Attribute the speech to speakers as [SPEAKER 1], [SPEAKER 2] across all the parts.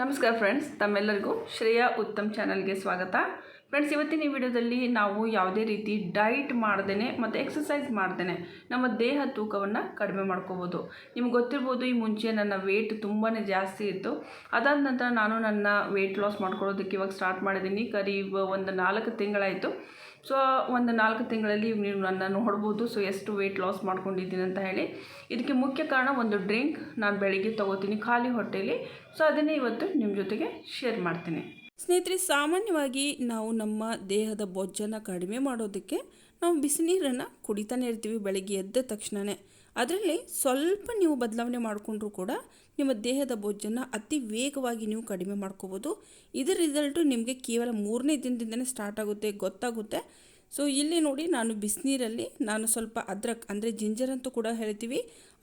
[SPEAKER 1] ನಮಸ್ಕಾರ ಫ್ರೆಂಡ್ಸ್, ತಮ್ಮೆಲ್ಲರಿಗೂ ಶ್ರೇಯಾ ಉತ್ತಮ್ ಚಾನಲ್ಗೆ ಸ್ವಾಗತ. ಫ್ರೆಂಡ್ಸ್, ಇವತ್ತಿನ ಈ ವಿಡಿಯೋದಲ್ಲಿ ನಾವು ಯಾವುದೇ ರೀತಿ ಡೈಟ್ ಮಾಡ್ದೇ ಮತ್ತು ಎಕ್ಸಸೈಸ್ ಮಾಡ್ದೇ ನಮ್ಮ ದೇಹ ತೂಕವನ್ನು ಕಡಿಮೆ ಮಾಡ್ಕೋಬೋದು. ನಿಮ್ಗೆ ಗೊತ್ತಿರ್ಬೋದು, ಈ ಮುಂಚೆ ನನ್ನ ವೆಯ್ಟ್ ತುಂಬಾ ಜಾಸ್ತಿ ಇತ್ತು. ಅದಾದ ನಂತರ ನಾನು ನನ್ನ ವೆಯ್ಟ್ ಲಾಸ್ ಮಾಡ್ಕೊಳ್ಳೋದಕ್ಕೆ ಇವಾಗ ಸ್ಟಾರ್ಟ್ ಮಾಡಿದ್ದೀನಿ. ಕರೀಬ್ ಒಂದು 4 ತಿಂಗಳಾಯಿತು. ಸೊ ಒಂದು 4 ತಿಂಗಳಲ್ಲಿ ನೀವು ನನ್ನ ನೋಡ್ಬೋದು ಎಷ್ಟು ವೆಯ್ಟ್ ಲಾಸ್ ಮಾಡ್ಕೊಂಡಿದ್ದೀನಿ ಅಂತ ಹೇಳಿ. ಇದಕ್ಕೆ ಮುಖ್ಯ ಕಾರಣ ಒಂದು ಡ್ರಿಂಕ್ ನಾನು ಬೆಳಿಗ್ಗೆ ತೊಗೋತೀನಿ ಖಾಲಿ ಹೊಟ್ಟೆಯಲ್ಲಿ. ಸೊ ಅದನ್ನೇ ಇವತ್ತು ನಿಮ್ಮ ಜೊತೆಗೆ ಶೇರ್ ಮಾಡ್ತೀನಿ. ಸ್ನೇಹಿತರೆ, ಸಾಮಾನ್ಯವಾಗಿ ನಾವು ನಮ್ಮ ದೇಹದ ಬೊಜ್ಜನ್ನು ಕಡಿಮೆ ಮಾಡೋದಕ್ಕೆ ನಾವು ಬಿಸಿನೀರನ್ನು ಕುಡಿತಾನೆ ಇರ್ತೀವಿ ಬೆಳಗ್ಗೆ ಎದ್ದ ತಕ್ಷಣವೇ. ಅದರಲ್ಲಿ ಸ್ವಲ್ಪ ನೀವು ಬದಲಾವಣೆ ಮಾಡಿಕೊಂಡ್ರೂ ಕೂಡ ನಿಮ್ಮ ದೇಹದ ಬೊಜ್ಜನ್ನು ಅತಿ ವೇಗವಾಗಿ ನೀವು ಕಡಿಮೆ ಮಾಡ್ಕೋಬೋದು. ಇದರ ರಿಸಲ್ಟು ನಿಮಗೆ ಕೇವಲ 3ನೇ ದಿನದಿಂದನೇ ಸ್ಟಾರ್ಟ್ ಆಗುತ್ತೆ, ಗೊತ್ತಾಗುತ್ತೆ. ಸೊ ಇಲ್ಲಿ ನೋಡಿ, ನಾನು ಬಿಸಿನೀರಲ್ಲಿ ಸ್ವಲ್ಪ ಅದ್ರಕ್ ಅಂದರೆ ಜಿಂಜರ್ ಅಂತೂ ಕೂಡ ಹೇಳ್ತೀವಿ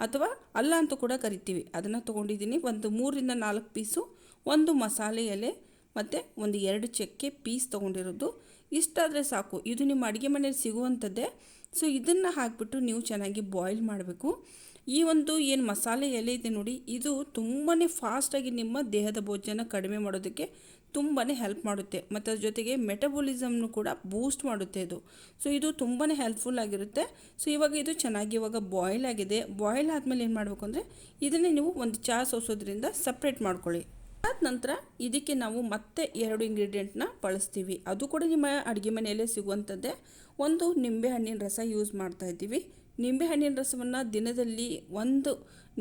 [SPEAKER 1] ಅಥವಾ ಅಲ್ಲ ಅಂತೂ ಕೂಡ ಕರಿತೀವಿ, ಅದನ್ನು ತೊಗೊಂಡಿದ್ದೀನಿ. ಒಂದು 3ರಿಂದ 4 ಪೀಸು, ಒಂದು ಮಸಾಲೆ ಎಲೆ ಮತ್ತು ಒಂದು 2 ಚಕ್ಕೆ ಪೀಸ್ ತೊಗೊಂಡಿರೋದು. ಇಷ್ಟಾದರೆ ಸಾಕು. ಇದು ನಿಮ್ಮ ಅಡುಗೆ ಮನೆಯಲ್ಲಿ ಸಿಗುವಂಥದ್ದೇ. ಸೊ ಇದನ್ನು ಹಾಕಿಬಿಟ್ಟು ನೀವು ಚೆನ್ನಾಗಿ ಬಾಯ್ಲ್ ಮಾಡಬೇಕು. ಈ ಒಂದು ಏನು ಮಸಾಲೆ ಎಲೆ ಇದೆ ನೋಡಿ, ಇದು ತುಂಬಾ ಫಾಸ್ಟಾಗಿ ನಿಮ್ಮ ದೇಹದ ಬೊಜ್ಜನ್ನು ಕಡಿಮೆ ಮಾಡೋದಕ್ಕೆ ತುಂಬಾ ಹೆಲ್ಪ್ ಮಾಡುತ್ತೆ. ಮತ್ತು ಅದ್ರ ಜೊತೆಗೆ ಮೆಟಬಾಲಿಸಮ್ನು ಕೂಡ ಬೂಸ್ಟ್ ಮಾಡುತ್ತೆ ಇದು. ಸೊ ಇದು ತುಂಬಾ ಹೆಲ್ಪ್ಫುಲ್ ಆಗಿರುತ್ತೆ. ಸೊ ಇವಾಗ ಇದು ಚೆನ್ನಾಗಿ ಇವಾಗ ಬಾಯ್ಲ್ ಆಗಿದೆ. ಬಾಯ್ಲ್ ಆದಮೇಲೆ ಏನು ಮಾಡಬೇಕು ಅಂದರೆ, ಇದನ್ನೇ ನೀವು ಒಂದು ಚಹಾ ಸೋಸೋದ್ರಿಂದ ಸಪ್ರೇಟ್ ಮಾಡ್ಕೊಳ್ಳಿ. ಅದಾದ ನಂತರ ಇದಕ್ಕೆ ನಾವು ಮತ್ತೆ 2 ಇಂಗ್ರೀಡಿಯೆಂಟ್ನ ಬಳಸ್ತೀವಿ. ಅದು ಕೂಡ ನಿಮ್ಮ ಅಡುಗೆ ಮನೆಯಲ್ಲೇ ಸಿಗುವಂಥದ್ದೇ. ಒಂದು ನಿಂಬೆಹಣ್ಣಿನ ರಸ ಯೂಸ್ ಮಾಡ್ತಾಯಿದ್ದೀವಿ. ನಿಂಬೆಹಣ್ಣಿನ ರಸವನ್ನು ದಿನದಲ್ಲಿ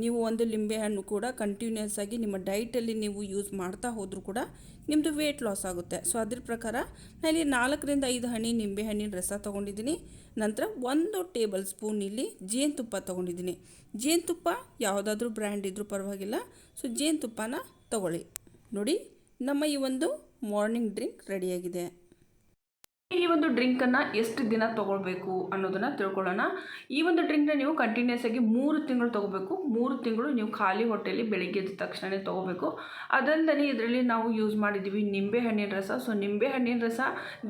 [SPEAKER 1] ನೀವು ಒಂದು ಲಿಂಬೆಹಣ್ಣು ಕೂಡ ಕಂಟಿನ್ಯೂಸ್ ಆಗಿ ನಿಮ್ಮ ಡೈಟಲ್ಲಿ ನೀವು ಯೂಸ್ ಮಾಡ್ತಾ ಹೋದರೂ ಕೂಡ ನಿಮ್ಮದು ವೆಯ್ಟ್ ಲಾಸ್ ಆಗುತ್ತೆ. ಸೊ ಅದ್ರ ಪ್ರಕಾರ ನಾನಿಲ್ಲಿ 4ರಿಂದ 5 ಹನಿ ನಿಂಬೆಹಣ್ಣಿನ ರಸ ತೊಗೊಂಡಿದ್ದೀನಿ. ನಂತರ 1 ಟೇಬಲ್ ಸ್ಪೂನ್ ಇಲ್ಲಿ ಜೇನುತುಪ್ಪ ತೊಗೊಂಡಿದ್ದೀನಿ. ಜೇನುತುಪ್ಪ ಯಾವುದಾದ್ರೂ ಬ್ರ್ಯಾಂಡ್ ಇದ್ದರೂ ಪರವಾಗಿಲ್ಲ. ಸೊ ಜೇನುತುಪ್ಪನ ತಗೊಳ್ಳಿ. ನೋಡಿ, ನಮ್ಮ ಈ ಒಂದು ಮಾರ್ನಿಂಗ್ ಡ್ರಿಂಕ್ ರೆಡಿಯಾಗಿದೆ. ಈ ಒಂದು ಡ್ರಿಂಕನ್ನು ಎಷ್ಟು ದಿನ ತೊಗೊಳ್ಬೇಕು ಅನ್ನೋದನ್ನು ತಿಳ್ಕೊಳ್ಳೋಣ. ಈ ಒಂದು ಡ್ರಿಂಕ್ನ ನೀವು ಕಂಟಿನ್ಯೂಸ್ ಆಗಿ 3 ತಿಂಗಳು ತೊಗೋಬೇಕು. 3 ತಿಂಗಳು ನೀವು ಖಾಲಿ ಹೊಟ್ಟೆಯಲ್ಲಿ ಬೆಳಿಗ್ಗೆ ಎದ್ದ ತಕ್ಷಣ ತೊಗೋಬೇಕು. ಅದಲ್ಲದೆ ಇದರಲ್ಲಿ ನಾವು ಯೂಸ್ ಮಾಡಿದ್ದೀವಿ ನಿಂಬೆಹಣ್ಣಿನ ರಸ. ಸೊ ನಿಂಬೆಹಣ್ಣಿನ ರಸ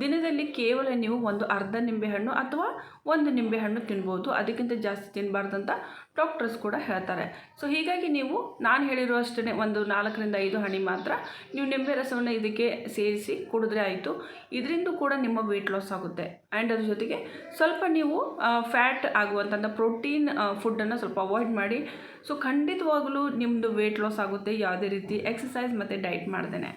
[SPEAKER 1] ದಿನದಲ್ಲಿ ಕೇವಲ ನೀವು ಒಂದು ಅರ್ಧ ನಿಂಬೆಹಣ್ಣು ಅಥವಾ 1 ನಿಂಬೆಹಣ್ಣು ತಿನ್ಬೋದು. ಅದಕ್ಕಿಂತ ಜಾಸ್ತಿ ತಿನ್ನಬಾರ್ದಂತ ಡಾಕ್ಟರ್ಸ್ ಕೂಡ ಹೇಳ್ತಾರೆ. ಸೊ ಹೀಗಾಗಿ ನೀವು ನಾನು ಹೇಳಿರೋ ಅಷ್ಟೇ ಒಂದು 4ರಿಂದ 5 ಹನಿ ಮಾತ್ರ ನೀವು ನಿಂಬೆ ರಸವನ್ನು ಇದಕ್ಕೆ ಸೇರಿಸಿ ಕುಡಿದ್ರೆ ಆಯಿತು. ಇದರಿಂದ ಕೂಡ ನಿಮ್ಮ ವೆಯ್ಟ್ ಲಾಸ್ ಆಗುತ್ತೆ. ಆ್ಯಂಡ್ ಅದ್ರ ಜೊತೆಗೆ ಸ್ವಲ್ಪ ನೀವು ಫ್ಯಾಟ್ ಆಗುವಂಥ ಪ್ರೋಟೀನ್ ಫುಡ್ಡನ್ನು ಸ್ವಲ್ಪ ಅವಾಯ್ಡ್ ಮಾಡಿ. ಸೊ ಖಂಡಿತವಾಗಲೂ ನಿಮ್ಮದು ವೆಯ್ಟ್ ಲಾಸ್ ಆಗುತ್ತೆ, ಯಾವುದೇ ರೀತಿ ಎಕ್ಸಸೈಸ್ ಮತ್ತು ಡೈಟ್ ಮಾಡ್ದೇ.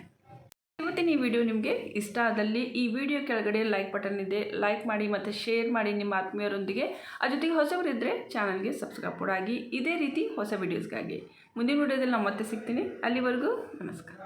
[SPEAKER 1] ಇವತ್ತಿನ ಈ ವಿಡಿಯೋ ನಿಮಗೆ ಇಷ್ಟ ಆದಲ್ಲಿ ಈ ವಿಡಿಯೋ ಕೆಳಗಡೆ ಲೈಕ್ ಬಟನ್ ಇದೆ, ಲೈಕ್ ಮಾಡಿ ಮತ್ತು ಶೇರ್ ಮಾಡಿ ನಿಮ್ಮ ಆತ್ಮೀಯರೊಂದಿಗೆ. ಅದ್ರ ಜೊತೆಗೆ ಹೊಸಬರಿದ್ದರೆ ಚಾನಲ್ಗೆ ಸಬ್ಸ್ಕ್ರೈಬ್ ಕೂಡ ಆಗಿ. ಇದೇ ರೀತಿ ಹೊಸ ವಿಡಿಯೋಸ್ಗಾಗಿ ಮುಂದಿನ ವಿಡಿಯೋದಲ್ಲಿ ನಾನು ಮತ್ತೆ ಸಿಗ್ತೀನಿ. ಅಲ್ಲಿವರೆಗೂ ನಮಸ್ಕಾರ.